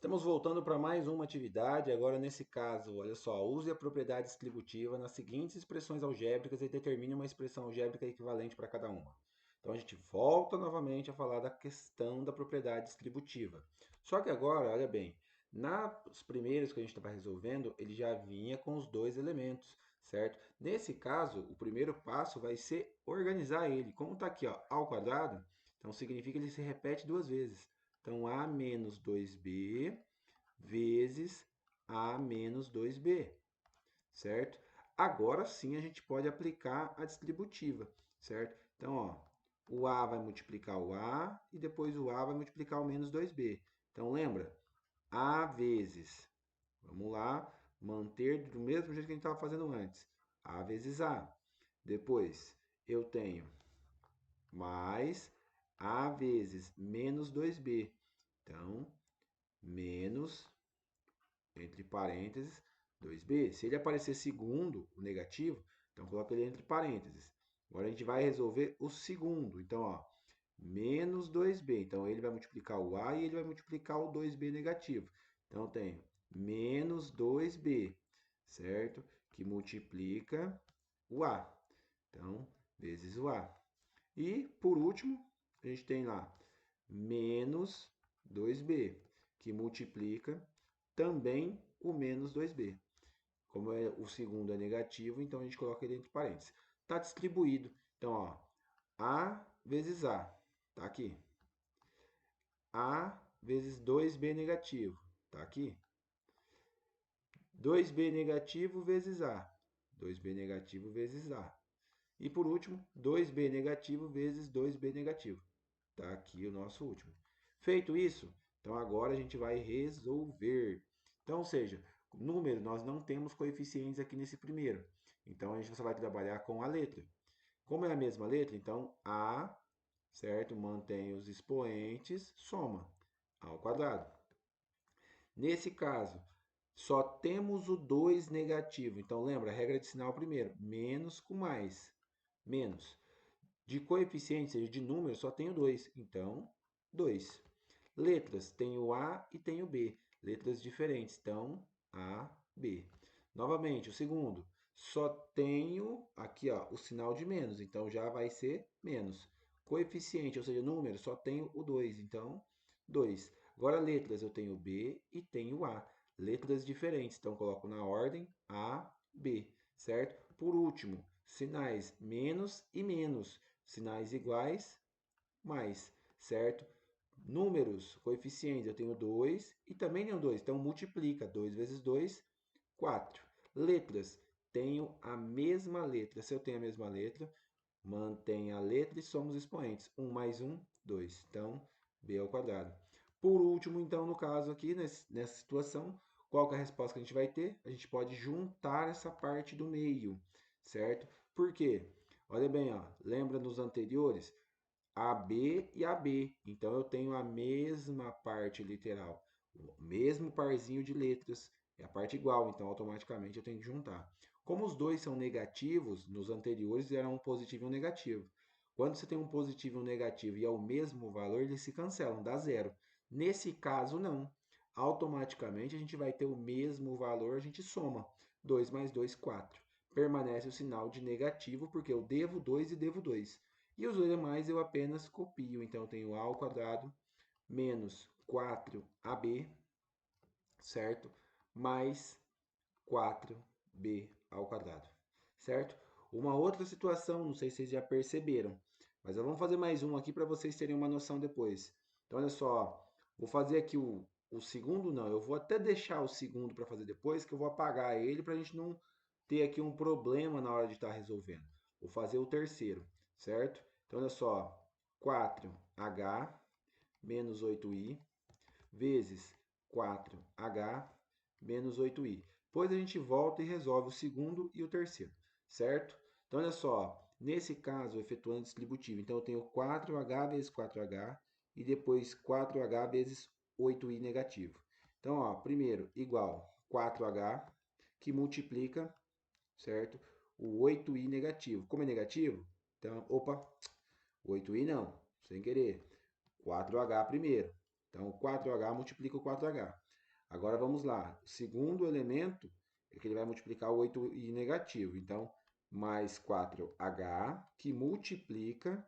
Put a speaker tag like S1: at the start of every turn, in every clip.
S1: Estamos voltando para mais uma atividade. Agora, nesse caso, olha só, use a propriedade distributiva nas seguintes expressões algébricas e determine uma expressão algébrica equivalente para cada uma. Então, a gente volta novamente a falar da questão da propriedade distributiva. Só que agora, olha bem, nas primeiras que a gente estava resolvendo, ele já vinha com os dois elementos, certo? Nesse caso, o primeiro passo vai ser organizar ele. Como está aqui, ó, ao quadrado, então significa que ele se repete duas vezes. Então, A menos 2B vezes A menos 2B, certo? Agora sim a gente pode aplicar a distributiva, certo? Então, ó, o A vai multiplicar o A e depois o A vai multiplicar o menos 2B. Então, lembra? A vezes, vamos lá, manter do mesmo jeito que a gente estava fazendo antes. A vezes A. Depois, eu tenho mais A vezes menos 2B. Então, menos, entre parênteses, 2b. Se ele aparecer segundo, o negativo, então coloca ele entre parênteses. Agora a gente vai resolver o segundo. Então, ó, menos 2b. Então, ele vai multiplicar o a e ele vai multiplicar o 2b negativo. Então, eu tenho menos 2b, certo? Que multiplica o a. Então, vezes o a. E, por último, a gente tem lá menos 2b, que multiplica também o menos 2b. Como o segundo é negativo, então a gente coloca ele entre parênteses. Está distribuído. Então, ó, A vezes A, tá aqui. A vezes 2b negativo, tá aqui. 2b negativo vezes A. 2b negativo vezes A. E por último, 2b negativo vezes 2b negativo. Tá aqui o nosso último. Feito isso, então agora a gente vai resolver. Então, ou seja, número, nós não temos coeficientes aqui nesse primeiro. Então, a gente só vai trabalhar com a letra. Como é a mesma letra, então A, certo? Mantém os expoentes, soma ao quadrado. Nesse caso, só temos o 2 negativo. Então, lembra, a regra de sinal primeiro. Menos com mais. Menos. De coeficiente, ou seja, de número, só tenho 2. Então, 2. Letras, tem o A e tem o B. Letras diferentes, então, A, B. Novamente, o segundo, só tenho aqui ó, o sinal de menos, então já vai ser menos. Coeficiente, ou seja, número, só tenho o 2, então 2. Agora, letras, eu tenho B e tenho A. Letras diferentes, então coloco na ordem A, B, certo? Por último, sinais menos e menos. Sinais iguais, mais, certo? Números, coeficientes, eu tenho 2 e também tenho 2. Então, multiplica. 2 vezes 2, 4. Letras, tenho a mesma letra. Se eu tenho a mesma letra, mantém a letra e somos expoentes. 1 mais 1, 2. Então, b ao quadrado. Por último, então, no caso aqui, nessa situação, qual que é a resposta que a gente vai ter? A gente pode juntar essa parte do meio, certo? Por quê? Olha bem, ó, lembra nos anteriores? AB e AB. Então eu tenho a mesma parte literal, o mesmo parzinho de letras, é a parte igual, então automaticamente eu tenho que juntar. Como os dois são negativos, nos anteriores eram um positivo e um negativo. Quando você tem um positivo e um negativo e é o mesmo valor, eles se cancelam, dá zero. Nesse caso, não. Automaticamente a gente vai ter o mesmo valor, a gente soma. 2 mais 2, 4. Permanece o sinal de negativo, porque eu devo 2 e devo 2. E os demais eu apenas copio. Então, eu tenho a ao quadrado menos 4ab, certo? Mais 4b ao quadrado, certo? Uma outra situação, não sei se vocês já perceberam, mas vamos fazer mais um aqui para vocês terem uma noção depois. Então, olha só, vou fazer aqui o segundo, não, eu vou até deixar o segundo para fazer depois, que eu vou apagar ele para a gente não ter aqui um problema na hora de estar resolvendo. Vou fazer o terceiro, certo? Então, olha só, 4h menos 8i vezes 4h menos 8i. Depois a gente volta e resolve o segundo e o terceiro, certo? Então, olha só, nesse caso, efetuando distributivo, então eu tenho 4h vezes 4h e depois 4h vezes 8i negativo. Então, ó, primeiro, igual 4h, que multiplica, certo? O 8i negativo. Como é negativo, então, opa, 8i não, sem querer. 4h primeiro. Então, o 4H multiplica o 4H. Agora, vamos lá. O segundo elemento é que ele vai multiplicar o 8i negativo. Então, mais 4H, que multiplica,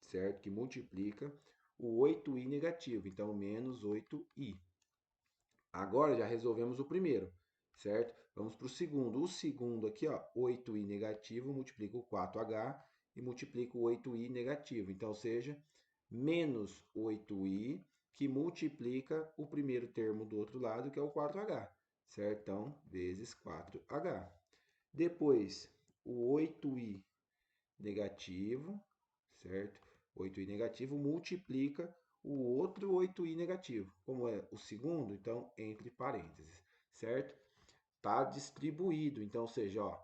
S1: certo? Que multiplica o 8i negativo. Então, menos 8i. Agora, já resolvemos o primeiro, certo? Vamos para o segundo. O segundo aqui, ó, 8i negativo multiplica o 4H e multiplica o 8i negativo. Então, ou seja, menos 8i, que multiplica o primeiro termo do outro lado, que é o 4H, certo? Então, vezes 4H. Depois, o 8i negativo, certo? 8i negativo multiplica o outro 8i negativo. Como é o segundo, então, entre parênteses, certo? Está distribuído, então, ou seja, ó,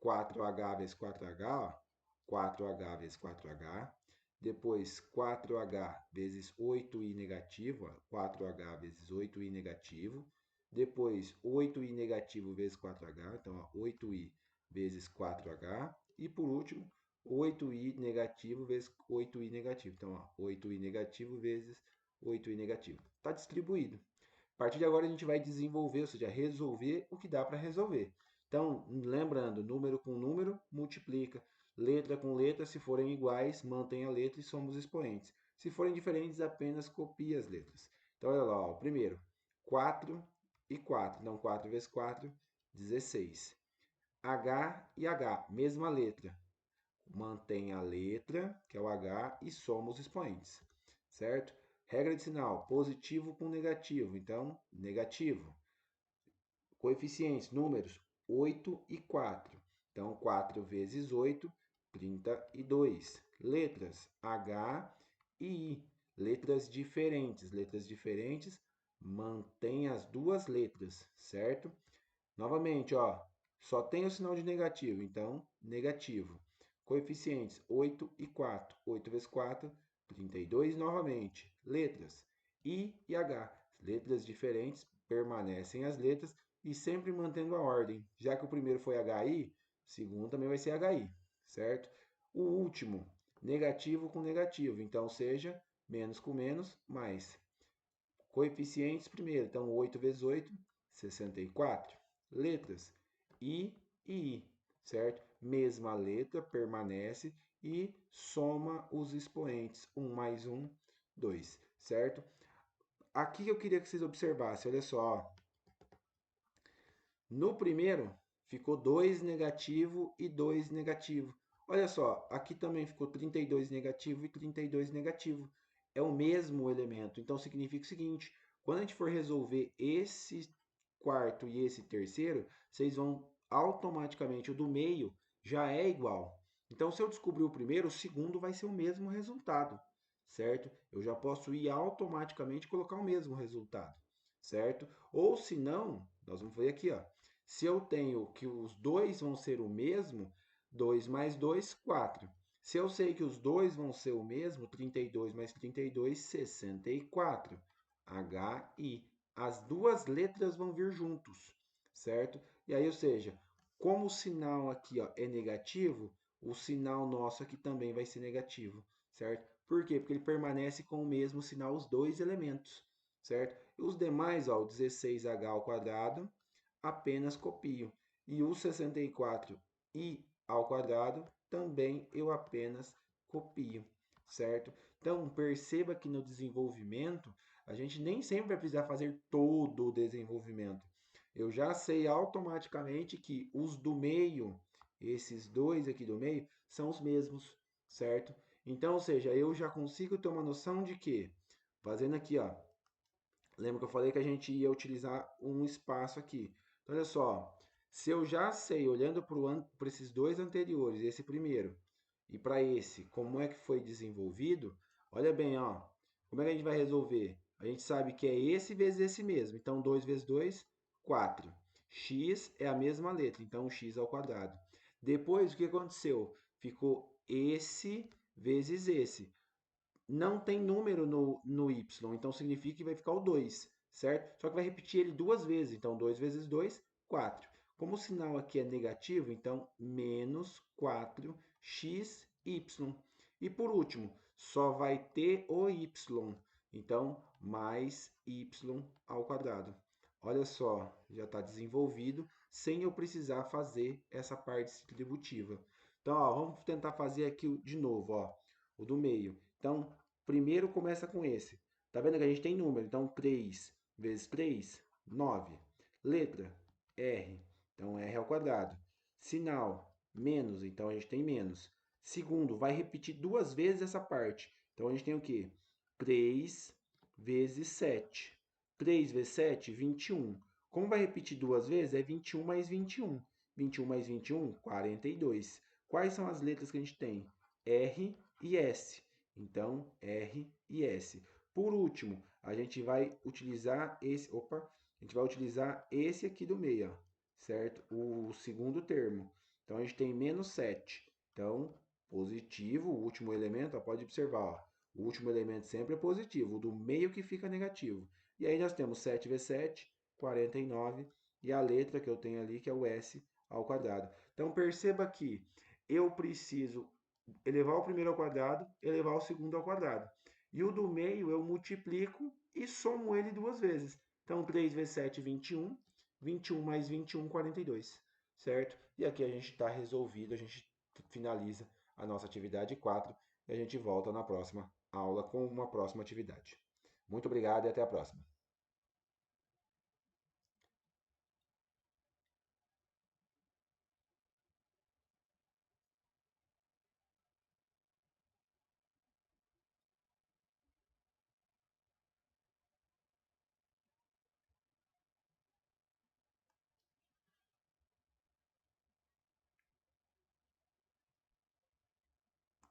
S1: 4H vezes 4H, ó, 4H vezes 4H, depois 4H vezes 8i negativo, ó, 4H vezes 8i negativo, depois 8i negativo vezes 4H, então ó, 8i vezes 4H, e por último 8i negativo vezes 8i negativo, então ó, 8i negativo vezes 8i negativo. Está distribuído. A partir de agora a gente vai desenvolver, ou seja, resolver o que dá para resolver. Então, lembrando, número com número multiplica, letra com letra, se forem iguais, mantém a letra e somos expoentes. Se forem diferentes, apenas copia as letras. Então, olha lá, ó, primeiro, 4 e 4. Então, 4 vezes 4, 16. H e H, mesma letra. Mantém a letra, que é o H, e somos expoentes, certo? Regra de sinal, positivo com negativo. Então, negativo. Coeficientes, números, 8 e 4. Então, 4 vezes 8, 32. Letras, H e I. Letras diferentes. Letras diferentes, mantém as duas letras, certo? Novamente, ó, só tem o sinal de negativo, então, negativo. Coeficientes, 8 e 4. 8 vezes 4, 32 novamente. Letras, I e H. Letras diferentes, permanecem as letras e sempre mantendo a ordem. Já que o primeiro foi HI, o segundo também vai ser HI, certo? O último, negativo com negativo. Então, seja menos com menos, mais. Coeficientes primeiro. Então, 8 vezes 8, 64. Letras, I e I, certo? Mesma letra, permanece e soma os expoentes. 1 mais 1, 2, certo? Aqui eu queria que vocês observassem, olha só. No primeiro, ficou 2 negativo e 2 negativo. Olha só, aqui também ficou 32 negativo e 32 negativo. É o mesmo elemento. Então, significa o seguinte, quando a gente for resolver esse quarto e esse terceiro, vocês vão automaticamente, o do meio já é igual. Então, se eu descobrir o primeiro, o segundo vai ser o mesmo resultado, certo? Eu já posso ir automaticamente colocar o mesmo resultado, certo? Ou se não, nós vamos ver aqui, ó. Se eu tenho que os dois vão ser o mesmo, 2 mais 2, 4. Se eu sei que os dois vão ser o mesmo, 32 mais 32, 64. HI. As duas letras vão vir juntos, certo? E aí, ou seja, como o sinal aqui ó, é negativo, o sinal nosso aqui também vai ser negativo, certo? Por quê? Porque ele permanece com o mesmo sinal, os dois elementos, certo? E os demais, ó, o 16H ao quadrado, apenas copio. E o 64i ao quadrado, também eu apenas copio, certo? Então, perceba que no desenvolvimento, a gente nem sempre vai precisar fazer todo o desenvolvimento. Eu já sei automaticamente que os do meio, esses dois aqui do meio, são os mesmos, certo? Então, ou seja, eu já consigo ter uma noção de que, fazendo aqui, ó, lembra que eu falei que a gente ia utilizar um espaço aqui. Então, olha só, se eu já sei, olhando para esses dois anteriores, esse primeiro, e para esse, como é que foi desenvolvido, olha bem, ó, como é que a gente vai resolver? A gente sabe que é esse vezes esse mesmo. Então, 2 vezes 2, 4. X é a mesma letra, então x ao quadrado. Depois, o que aconteceu? Ficou esse vezes esse. Não tem número no y, então significa que vai ficar o 2, certo? Só que vai repetir ele duas vezes, então 2 vezes 2, 4. Como o sinal aqui é negativo, então menos 4xy. E por último, só vai ter o y. Então, mais y ao quadrado. Olha só, já está desenvolvido sem eu precisar fazer essa parte distributiva. Então, ó, vamos tentar fazer aqui de novo, ó, o do meio. Então, primeiro começa com esse. Tá vendo que a gente tem número? Então, 3 vezes 3, 9. Letra, R. Então, R ao quadrado. Sinal, menos. Então, a gente tem menos. Segundo, vai repetir duas vezes essa parte. Então, a gente tem o quê? 3 vezes 7. 3 vezes 7, 21. Como vai repetir duas vezes, é 21 mais 21. 21 mais 21, 42. Quais são as letras que a gente tem? R e S. Então, R e S. Por último, a gente vai utilizar esse, a gente vai utilizar esse aqui do meio, ó, certo? O segundo termo. Então, a gente tem menos 7. Então, positivo, o último elemento, ó, pode observar, ó, o último elemento sempre é positivo, o do meio que fica negativo. E aí nós temos 7 vezes 7, 49, e a letra que eu tenho ali, que é o S ao quadrado. Então perceba que eu preciso elevar o primeiro ao quadrado, elevar o segundo ao quadrado. E o do meio eu multiplico e somo ele duas vezes. Então 3 vezes 7, 21. 21 mais 21, 42. Certo? E aqui a gente está resolvido, a gente finaliza a nossa atividade 4 e a gente volta na próxima aula com uma próxima atividade. Muito obrigado e até a próxima.